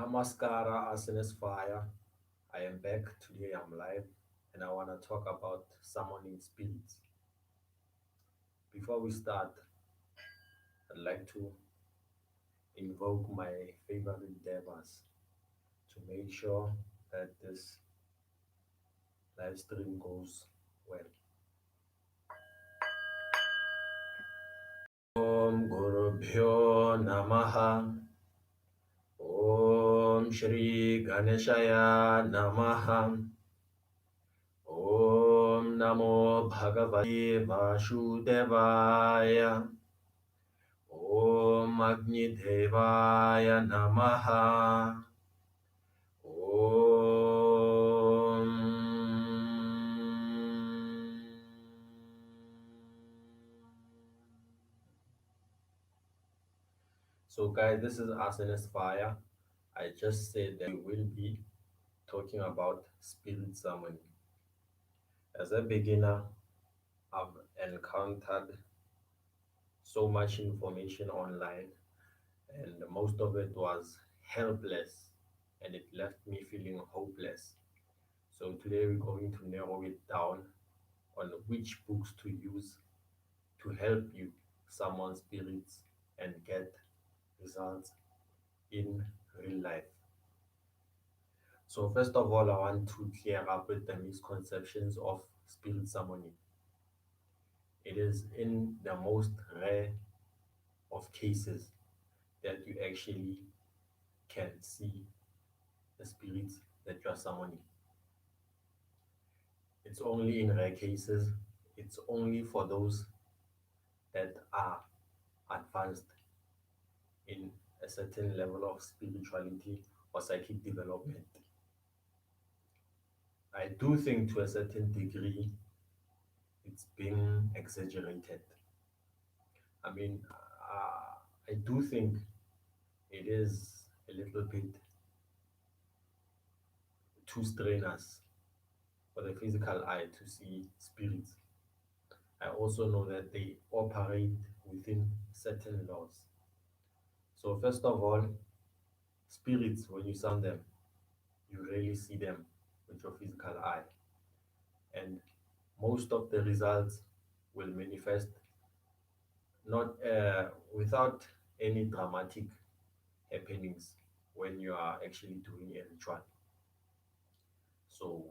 Namaskara, Asenes Fire. I am back. Today I'm live and I want to talk about summoning spirits. Before we start, I'd like to invoke my favorite devas to make sure that this live stream goes well. Om Guru Bhyo Namaha. Om Shri Ganeshaya Namaha. Om Namo Bhagavate Vasudevaya. Om Agnidevaya Namaha. Om. So, guys, this is Asenes Fire. I just said that we will be talking about spirit summoning. As a beginner, I've encountered so much information online, and most of it was helpless and it left me feeling hopeless. So, today we're going to narrow it down on which books to use to help you summon spirits and get results in real life. So, first of all, I want to clear up with the misconceptions of spirit summoning. It is in the most rare of cases that you actually can see the spirits that you are summoning. It's only in rare cases, it's only for those that are advanced in a certain level of spirituality or psychic development. I do think to a certain degree it's being exaggerated. I mean, I do think it is a little bit too strenuous for the physical eye to see spirits. I also know that they operate within certain laws. So, first of all, spirits, when you summon them, you rarely see them with your physical eye. And most of the results will manifest not without any dramatic happenings when you are actually doing a ritual. So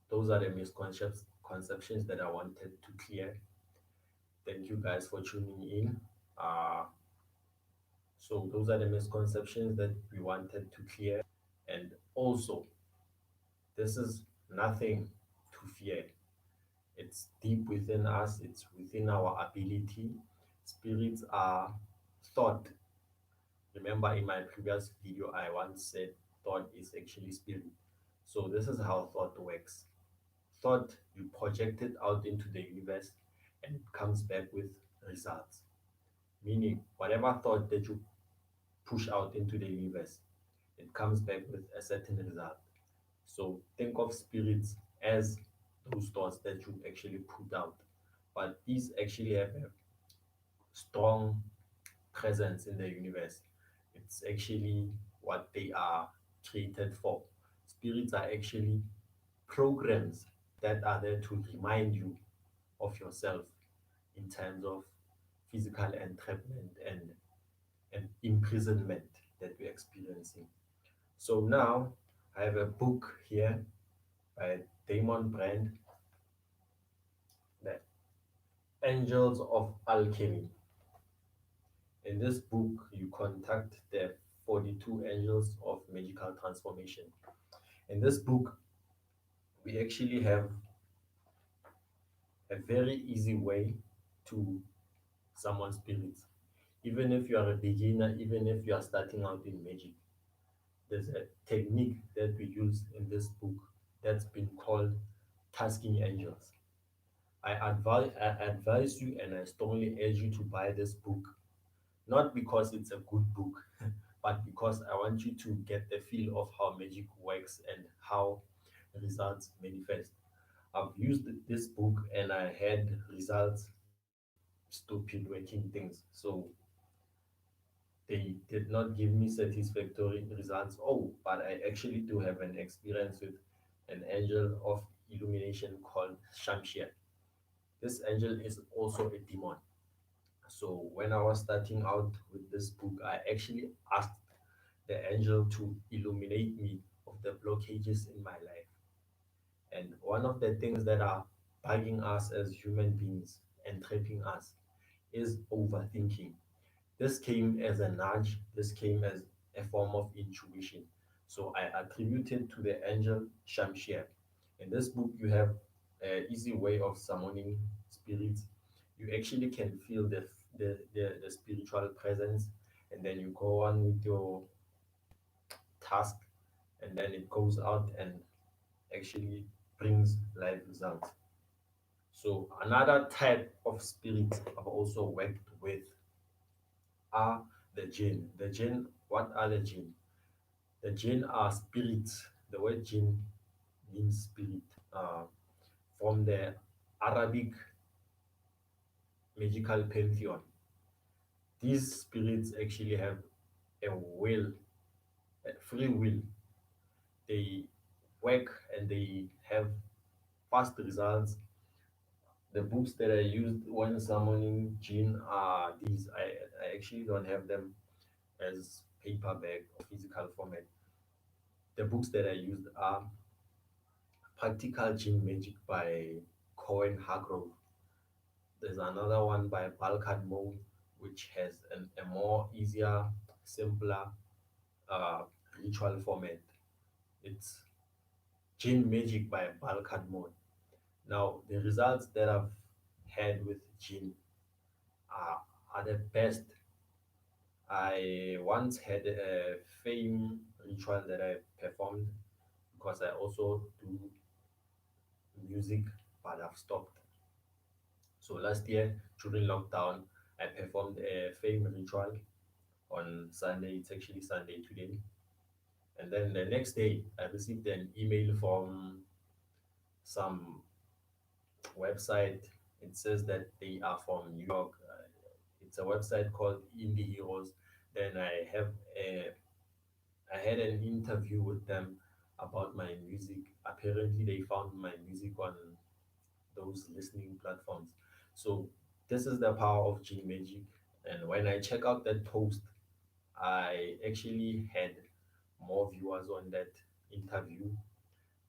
those are the misconceptions that I wanted to clear. Thank you guys for tuning in. Uh, so those are the misconceptions that we wanted to clear. And also, this is nothing to fear. It's deep within us, it's within our ability. Spirits are thought. Remember, in my previous video, I once said thought is actually spirit. So, this is how thought works. Thought, you project it out into the universe and it comes back with results. Meaning, whatever thought that you push out into the universe, it comes back with a certain result. So, think of spirits as those thoughts that you actually put out. But these actually have a strong presence in the universe. It's actually what they are created for. Spirits are actually programs that are there to remind you of yourself in terms of physical entrapment and imprisonment that we're experiencing. So now I have a book here by Damon Brand, The Angels of Alchemy. In this book, you contact the 42 angels of magical transformation. In this book, we actually have a very easy way to summon spirits. Even if you are a beginner, even if you are starting out in magic, there's a technique that we use in this book that's been called tasking angels. I advise you and I strongly urge you to buy this book, not because it's a good book, but because I want you to get the feel of how magic works and how results manifest. I've used this book and I had results, stupid working things. So they did not give me satisfactory results. Oh, but I actually do have an experience with an angel of illumination called Shamshir. This angel is also a demon. So when I was starting out with this book, I actually asked the angel to illuminate me of the blockages in my life. And one of the things that are bugging us as human beings and trapping us is overthinking. This came as a nudge, this came as a form of intuition. So I attribute it to the angel Shamshir. In this book, you have an easy way of summoning spirits. You actually can feel the spiritual presence, and then you go on with your task, and then it goes out and actually brings live results. So another type of spirit I've also worked with are the jinn. The jinn, what are the jinn? The jinn are spirits. The word jinn means spirit. Uh, from the Arabic magical pantheon, these spirits actually have a will, a free will. They work and they have fast results. The books that I used when summoning jinn are these. I actually don't have them as paperback or physical format. The books that I used are Practical Gene Magic by Cohen Hargrove. There's another one by Balkan Mode, which has a more easier, simpler uh, ritual format. It's Gene Magic by Balkan Mode. Now, the results that I've had with Gene are the best. I once had a fame ritual that I performed because I also do music, but I've stopped. So last year during lockdown, I performed a fame ritual on Sunday. It's actually Sunday today. And then the next day, I received an email from some website. It says that they are from New York. It's a website called Indie Heroes. Then I had an interview with them about my music. Apparently, they found my music on those listening platforms. So this is the power of G Magic. And when I check out that post, I actually had more viewers on that interview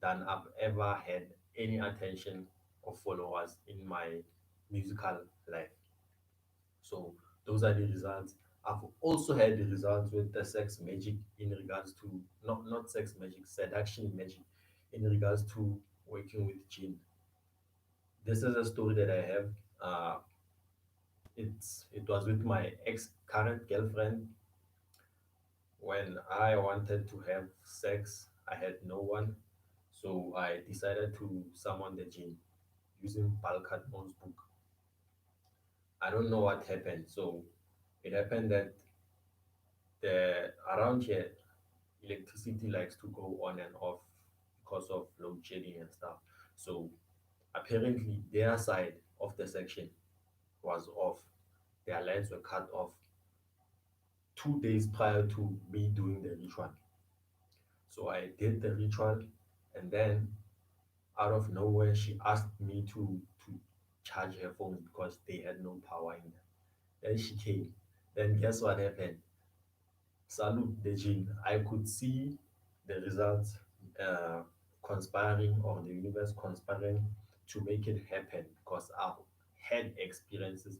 than I've ever had any attention of followers in my musical life. So those are the results. I've also had the results with the sex magic in regards to not sex magic, seduction magic in regards to working with jinn. This is a story that I have. Uh, it was with my ex current girlfriend. When I wanted to have sex, I had no one, so I decided to summon the jinn using Balkatmon's book. I don't know what happened. So it happened that the around here electricity likes to go on and off because of load shedding and stuff. So apparently their side of the section was off. Their lights were cut off 2 days prior to me doing the ritual. So I did the ritual, and then out of nowhere, she asked me to charge her phone because they had no power in there. Then she came. Then guess what happened? Salute the gene. I could see the results uh, conspiring, or the universe conspiring to make it happen, because I've had experiences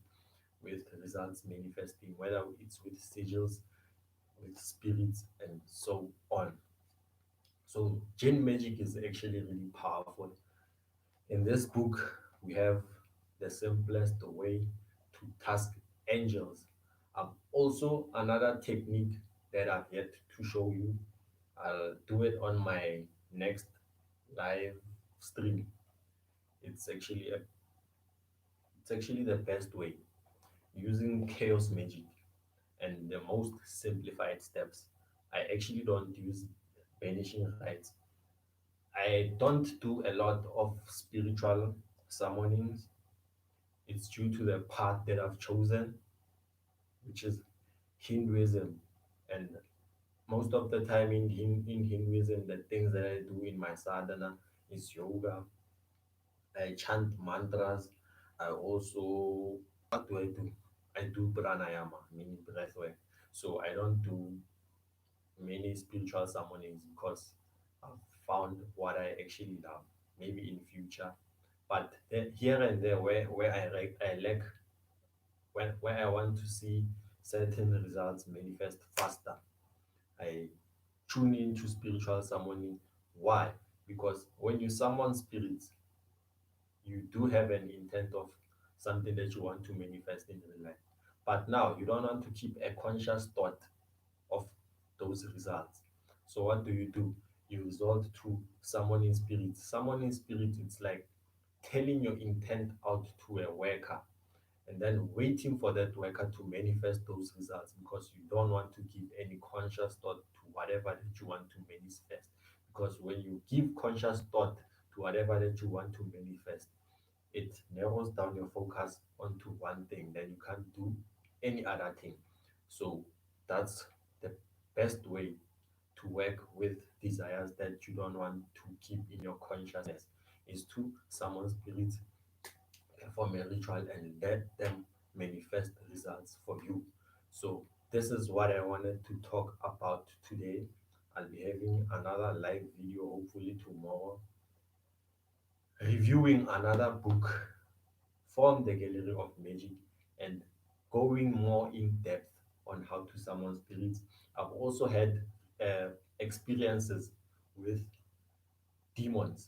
with results manifesting, whether it's with sigils, with spirits, and so on. So, Jinn magic is actually really powerful. In this book, we have the simplest way to task angels. Also, another technique that I've yet to show you, I'll do it on my next live stream. It's actually it's actually the best way using chaos magic and the most simplified steps. I actually don't use banishing rites. I don't do a lot of spiritual summonings. It's due to the path that I've chosen, which is Hinduism. And most of the time in Hinduism, the things that I do in my sadhana is yoga. I chant mantras. I also, what do I do? I do pranayama, meaning breath work. So I don't do many spiritual summonings because I've found what I actually love. Maybe in future, but here and there where I lack, where I want to see certain results manifest faster, I tune into spiritual summoning. Why? Because when you summon spirits, you do have an intent of something that you want to manifest in real life. But now you don't want to keep a conscious thought of those results. So what do? You resort to summoning spirits. Summoning spirits, it's like telling your intent out to a worker and then waiting for that worker to manifest those results because you don't want to give any conscious thought to whatever that you want to manifest. Because when you give conscious thought to whatever that you want to manifest, it narrows down your focus onto one thing, then you can't do any other thing. So that's the best way to work with desires that you don't want to keep in your consciousness, is to summon spirits, perform a ritual, and let them manifest results for you. So this is what I wanted to talk about today. I'll be having another live video hopefully tomorrow, reviewing another book from the Gallery of Magic and going more in depth on how to summon spirits. I've also had experiences with demons.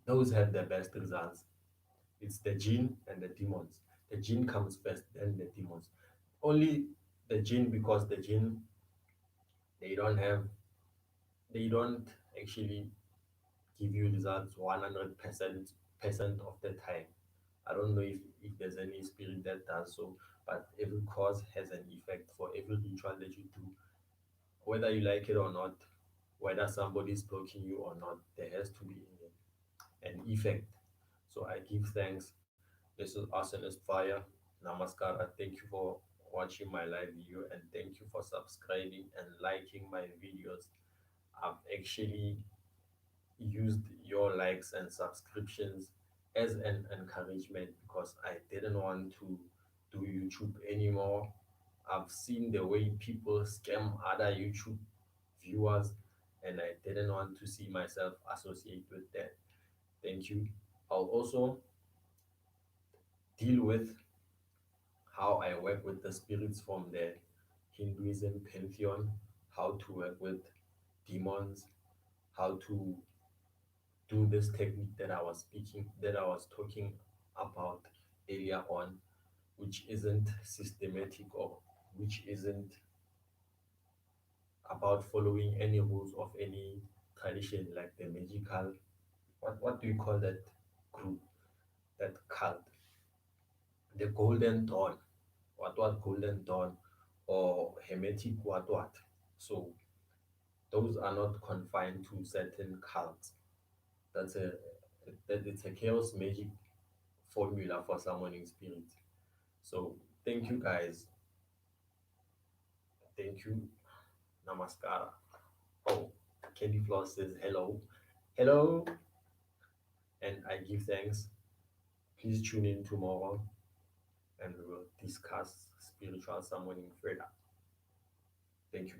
Those have the best results. It's the jinn and the demons. The jinn comes first, then the demons. Only the jinn, because the jinn, they don't have they don't actually give you results 100% of the time. I don't know if there's any spirit that does so, but every cause has an effect for every ritual that you do, whether you like it or not, whether somebody is blocking you or not, there has to be an effect. So I give thanks. This is Arsenal Fire. Namaskar. Thank you for watching my live video and thank you for subscribing and liking my videos. I've actually used your likes and subscriptions as an encouragement because I didn't want to do YouTube anymore. I've seen the way people scam other YouTube viewers, and I didn't want to see myself associate with that. Thank you. I'll also deal with how I work with the spirits from the Hinduism pantheon, how to work with demons, how to do this technique that I was talking about earlier on, which isn't systematic or which isn't about following any rules of any tradition like the magical, what do you call that group, that cult, the golden dawn, what golden dawn, or hermetic what. So those are not confined to certain cults. That's a that it's a chaos magic formula for summoning spirits. So thank you guys. Thank you. Namaskar. Oh, Candy Floss says hello. Hello. And I give thanks. Please tune in tomorrow and we will discuss spiritual summoning further. Thank you.